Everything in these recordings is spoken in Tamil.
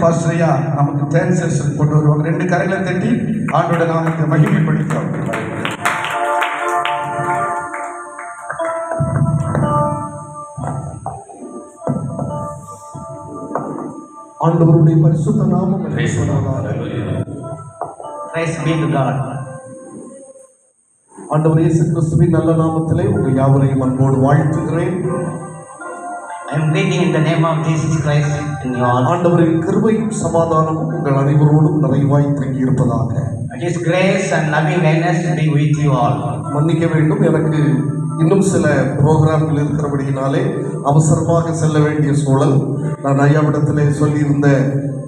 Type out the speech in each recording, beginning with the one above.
பாஸ்டரையா நமக்கு டிரான்ஸ்லேஷன் கொண்டு வருவாங்க. 2 கரங்களை தட்டி ஆண்டோட நாமத்தை மகிமைப்படுத்தும். ஆண்டவருடைய பரிசுத்த நாமம் ஆண்டவர் இயேசு கிறிஸ்துவின் நல்ல நாமத்திலே உங்கள் யாவரையும் அன்போடு வாழ்த்துகிறேன். I am greeting in the name of Jesus Christ in you all. ஆண்டவரின் கிருபையும் சமாதானமும் உங்கள் அனைவரோடும் நிறைவாய் தங்கி இருப்பதாக. His grace and loving kindness be with you all. மன்னிக்க வேண்டும், எனக்கு இன்னும் சில ப்ரோக்ராம்கள் இருக்கிறபடியினாலே அவசரமாக செல்ல வேண்டிய சூழல். நான் ஐயாவிடத்திலே சொல்லியிருந்த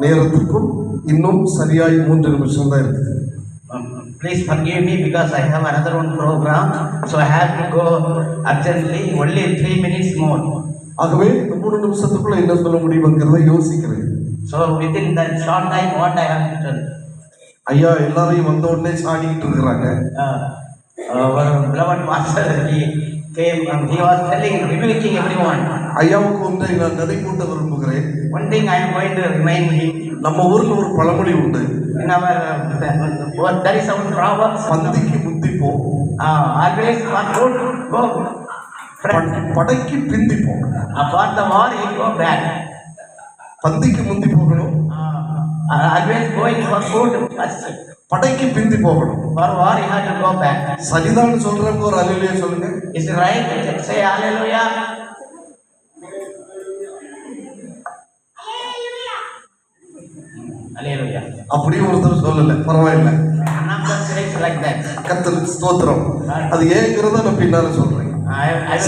நேரத்துக்கும் இன்னும் சரியாய் 3 நிமிஷம் தான் இருக்குது. Please forgive me because I have another one program, so I have to go urgently. Only 3 minutes more. ஆகவே 3 நிமிஷத்துக்குள்ள என்ன சொல்ல முடியுங்கிறத யோசிக்கிறேன். So within that short time, what I have to tell? ஐயா எல்லாரையும் வந்த உடனே சாடிட்டு இருக்கிறாங்க. Our beloved master, he came and he was telling, rebuking everyone. ஐயாவுக்கு ஒன்றை நான் நினைவூட்ட விரும்புகிறேன். One thing I am going to remind him. நம்ம ஊர்ல ஒரு பழமொழி உண்டு. In our there is some proverb. பந்திக்கு முந்தி போ. Always for good go. படைக்கு பிந்தி போ. For the war you go back. பந்திக்கு முந்தி போகணும். Always going for good first. படைக்கு பிந்தி போகணும். For war you have to go back. சரிதான் சொல்றவங்க ஒரு அல்லேலூயா சொல்லுங்க. Is it right? Say hallelujah. Hallelujah. அப்படியே ஒருத்தர் சொல்லல, பரவாயில்ல. Like that. கர்த்தருக்கு ஸ்தோத்திரம். அது ஏங்கிறத நான் பின்னால சொல்றேன்.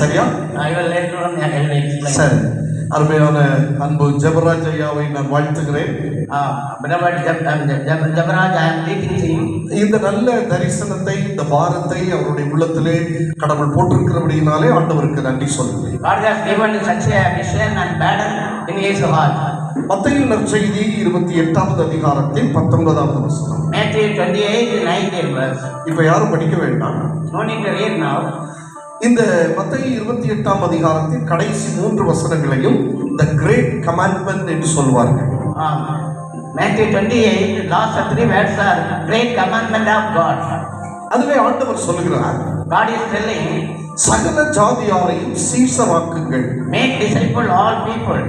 சரியா? I will later on explain. சரி. அருமையான அன்பு ஜெபராஜ் ஐயாவை நான் வாழ்த்துகிறேன். Jebaraj I am greeting him. இந்த நல்ல தரிசனத்தை, இந்த பாரத்தை அவருடைய உள்ளத்திலே கடவுள் போட்டிருக்கிறபடியினாலே ஆண்டவருக்கு நன்றி சொல்லுகிறேன். God has given such a mission and burden in his heart. மத்தேயு நற்செய்தி 28வது அதிகாரத்தின் 19வது வசனம். Matthew 28:19 verse. இப்ப யாரும் படிக்க வேண்டாம். No need to read now. இந்த மத்தேயு 28ஆம் அதிகாரத்தின் கடைசி 3 வசனங்களையும் the great commandment என்று சொல்வார்கள். Matthew 28 last 3 words are great commandment of God. அதுவே ஆண்டவர் சொல்லுகிறார். God is telling, சகல ஜாதியாரையும் சீஷராக்குங்கள். make disciple all people.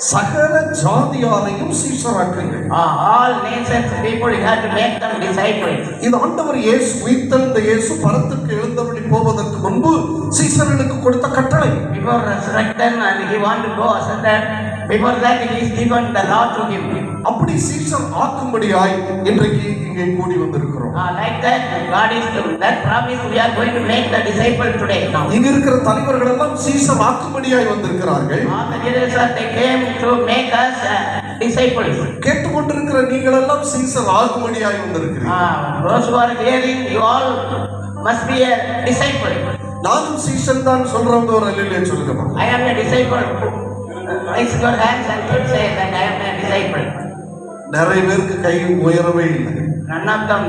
சகல ஜாதியாரையும் சீஷராக்குங்கள். All nations people you have to make them disciples. இது ஆண்டவர் இயேசு உயிர்த்தெழுந்த இயேசு பரத்துக்கு எழுந்தபடி போவதற்கு முன்பு சீஷர்களுக்கு கொடுத்த கட்டளை. Before resurrected and he want to go ascended, before that he is given the law to him. அப்படி சீஷர் ஆக்கும்படியாய் இன்றைக்கு இங்கே கூடி வந்திருக்கிறோம். Like that God is that promise we are going to make the disciple today now. இங்க இருக்கிற தலைவர்கள் எல்லாம் சீஷர் ஆக்கும்படியாய் வந்திருக்கிறார்கள். All the leaders they came to make us disciples. கேட்டுக்கொண்டிருக்கிற நீங்கள் எல்லாம் சீஷர் ஆகும்படியாய் வந்திருக்கிறீர்கள். Those who are hearing, you all must be a disciple. நானும் சீஷன் தான் சொல்றவங்க ஒரு அல்லேலூயா சொல்லுங்க. I am a disciple. Raise your hands and say that I am a disciple. நிறைய பேருக்கு கை உயரவே இல்லை. None of them,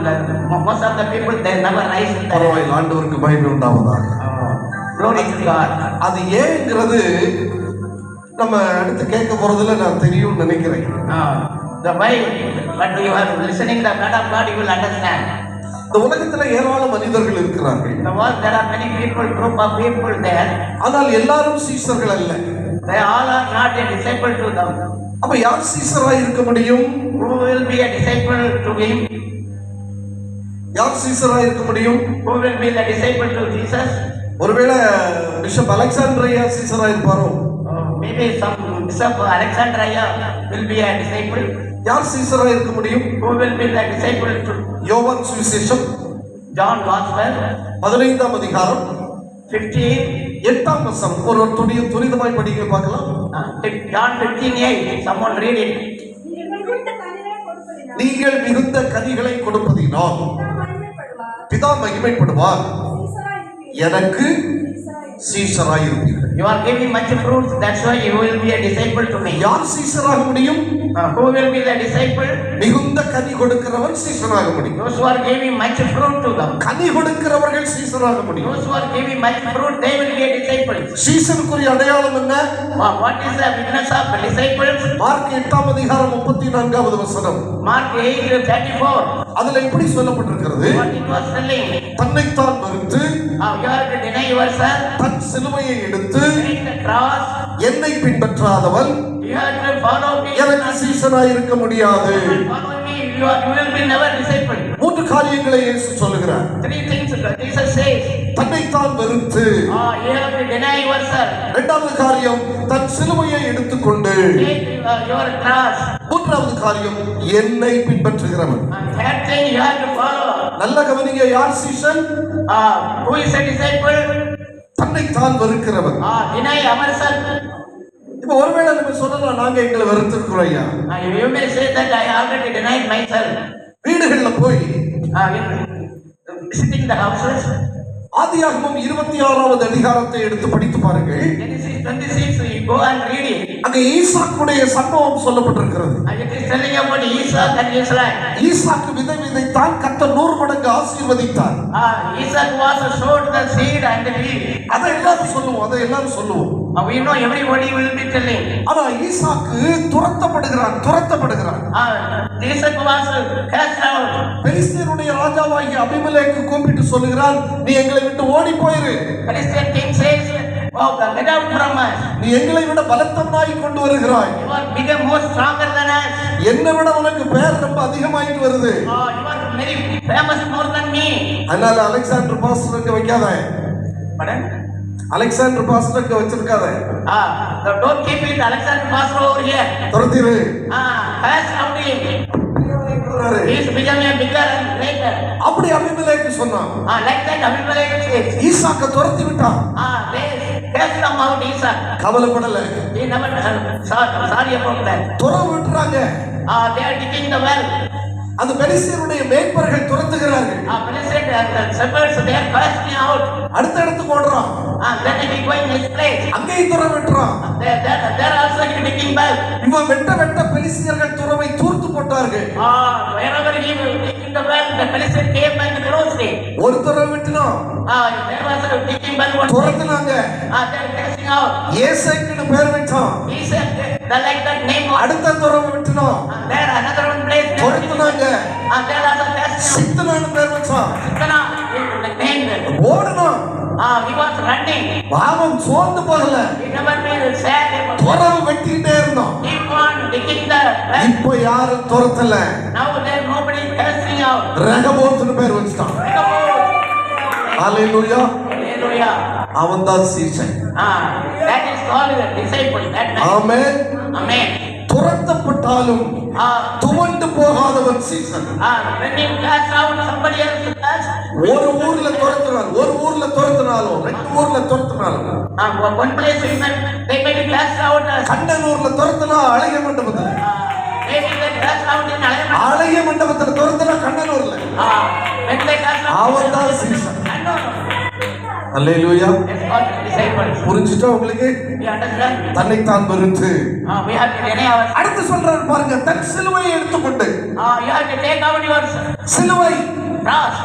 most of the people they never raise their hand. பரவாயில்லை, ஆண்டவருக்கு மகிமை உண்டாவதாக. Glory to God. அது ஏங்கிறது நம்ம அடுத்து கேட்க போறதுல நான் தெரியும் நினைக்கிறேன். The why, but you are listening the word of God, you will understand. இந்த உலகத்துல ஏராளமான மனிதர்கள் இருக்கிறார்கள். The world there are many people, group of people there. ஆனால் எல்லாரும் சீஷர்கள் அல்ல. They all are not a disciple to them. அப்ப யார் சீஷராய் இருக்க முடியும்? Who will be a disciple to him? யார் சீஷராய் இருக்க முடியும்? Who will be the disciple to Jesus? ஒருவேளை பிஷப் அலெக்சாண்டரையா சீஷராய் இருப்பாரோ? Maybe some Bishop Alexandria will be a disciple. யார் சீஷராய் இருக்க முடியும்? Who will be the disciple to யோவான் சுவிசேஷம் John Gospel 15ஆம் அதிகாரம் 15 வசனம். ஒரு துரிதமாய் படிங்க பார்க்கலாம். John 15:8. Someone read it. நீங்கள் மிகுந்த கனிகளை கொடுப்பதினால் பிதா மகிமைப்படுவார். எனக்கு சீஷராய் இருப்பீர்கள். You are giving much fruits, that's why you will be a disciple to me. யார் சீஷராக முடியும்? Who will be the disciple? மிகுந்த கனி கொடுக்கிறவன் சீஷராக முடியும். Those who are giving much fruit to them. கனி கொடுக்கிறவர்கள் சீஷராக முடியும். Those who are giving much fruit, they will be a disciple. சீஷனுக்குரிய அடையாளம் என்ன? What is the witness of the disciples? Mark 8ஆம் அதிகாரம் 34வது வசனம். Mark 8:34. அதுல இப்படி சொல்லப்பட்டிருக்கிறது. What it was telling? தன்னைத்தான் வெறுத்து You have to deny yourself. தன் சிலுவையை எடுத்து Take the cross. என்னை பின்பற்றாதவன் You have to follow me. எனக்கு சீஷனாய் இருக்க முடியாது. Follow me. You will be never disciple. மூன்று காரியங்களை இயேசு சொல்லுகிறார். 3 things Jesus says. தன்னைத்தான் வெறுத்து, You have to deny yourself. இரண்டாவது காரியம் தன் சிலுவையை எடுத்துக்கொண்டு, Take your cross. மூன்றாவது காரியம் என்னை பின்பற்றுகிறவன். Third thing you have to follow. நல்ல கவனிங்க, யார் சீஷன்? Who is a disciple? தன்னைத்தான் வெறுக்கிறவன். Deny ourselves. இப்ப ஒருவேளை நம்ம சொல்லலாம், நாங்க எங்களை வெறுத்திருக்கிறோம் ஐயா. You may say that I already denied myself. வீடுகள்ல போய் Visiting the houses. ஆதியாகமம் 26வது அதிகாரத்தை எடுத்து படித்து பாருங்கள். Genesis 26, you go and read it. அங்க ஈசாக்குடைய சம்பவம் சொல்லப்பட்டிருக்கிறது. It is telling about Isaac and Israel. ஈசாக்கு விதை விதைத்தான், கர்த்தர் 100 மடங்கு ஆசீர்வதித்தார். Isaac was showed the seed and the field. அதை எல்லாரும் சொல்லுவோம். We know everybody will be telling. ஆனா ஈசாக்கு துரத்தப்படுகிறான். Isaac was cast out. பெலிஸ்தீனுடைய ராஜாவாகிய அபிமெலேக்கு கூப்பிட்டு சொல்லுகிறான், நீ எங்களை விட்டு ஓடி போயிரு. Philistine king says, get out from us. நீ எங்களை விட பலத்தவனாய் கொண்டு வருகிறாய். You are bigger, more stronger than us. என்னை விட உனக்கு பேர் ரொம்ப அதிகமாயிட்டு வருது. You are very famous more than me. அதனால அலெக்சாண்டர் பாஸ்டருக்கு வைக்காத. Pardon? அலெக்சாண்டர் பாஸ்டருக்கு வச்சிருக்காத. Don't keep it Alexander Pastor over here. துரத்திரு. Cast out him. He is becoming a bigger and greater. அப்படி அபிமெலேக்கு சொன்னான். Like that Abimelech says. ஈசாக்க துரத்தி விட்டான். They cast them out Isaac. கவலைப்படல. He never sorry about that. துர விட்டுறாங்க. They are digging the well. அந்த பெலிஸ்தீனுடைய மேய்ப்பர்கள் துரத்துகிறார்கள். Philistine and the shepherds, they are casting out. அடுத்த இடத்துக்கு ஓடுறான். Then he going next place. அங்கேயும் துர விட்டுறான். They are also digging well. இவன் வெட்ட பெலிஸ்தியர்கள் துறவை தூர்த்து போட்டார்கள். Wherever he was digging the well, the Philistine came and closed it. ஒரு துறவை விட்டுனான். There was a digging well one. துரத்துனாங்க. They are casting out. ஏசேக்குன்னு பேர் வச்சான். He said they like that name. அடுத்த துறவை விட்டுனான். There another one place. துரத்துனாங்க. There also casting. சித்தனான்னு பேர் வச்சான். Sittana, name. ஓடுனான். He was running. பாவம் சோர்ந்து போகல. He never been sad. துறவு வெட்டிட்டே இருந்தான். Keep on digging the well. இப்போ யாரும் துரத்தல. Now there nobody casting out. ரகபோத்துன்னு பேர் வச்சிட்டான். ஹalleluya. Hallelujah. அவன் தான் சீஷன். That is called a disciple. Amen. Amen. துரத்தப்பட்டாலும் துவண்டு போகாதவன் season. When you cast out somebody else cast. ஒரு ஊர்ல துரத்துனாலும் ரெண்டு ஊர்ல துரத்துனாலும் one place they may be cast out. கண்ணனூர்ல துரத்துனா அழகிய மண்டபத்துல. Maybe they cast out in அழகிய மண்டபத்துல துரத்துனா கண்ணனூர்ல. When they cast out. அவன் தான் சீசன். Hallelujah. புரிஞ்சுட்டா உங்களுக்கு? தன்னைத்தான் வெறுத்து அடுத்து சொல்றாரு பாருங்க, தன் சிலுவையை எடுத்துக்கொண்டு. You have to take out your சிலுவை cross.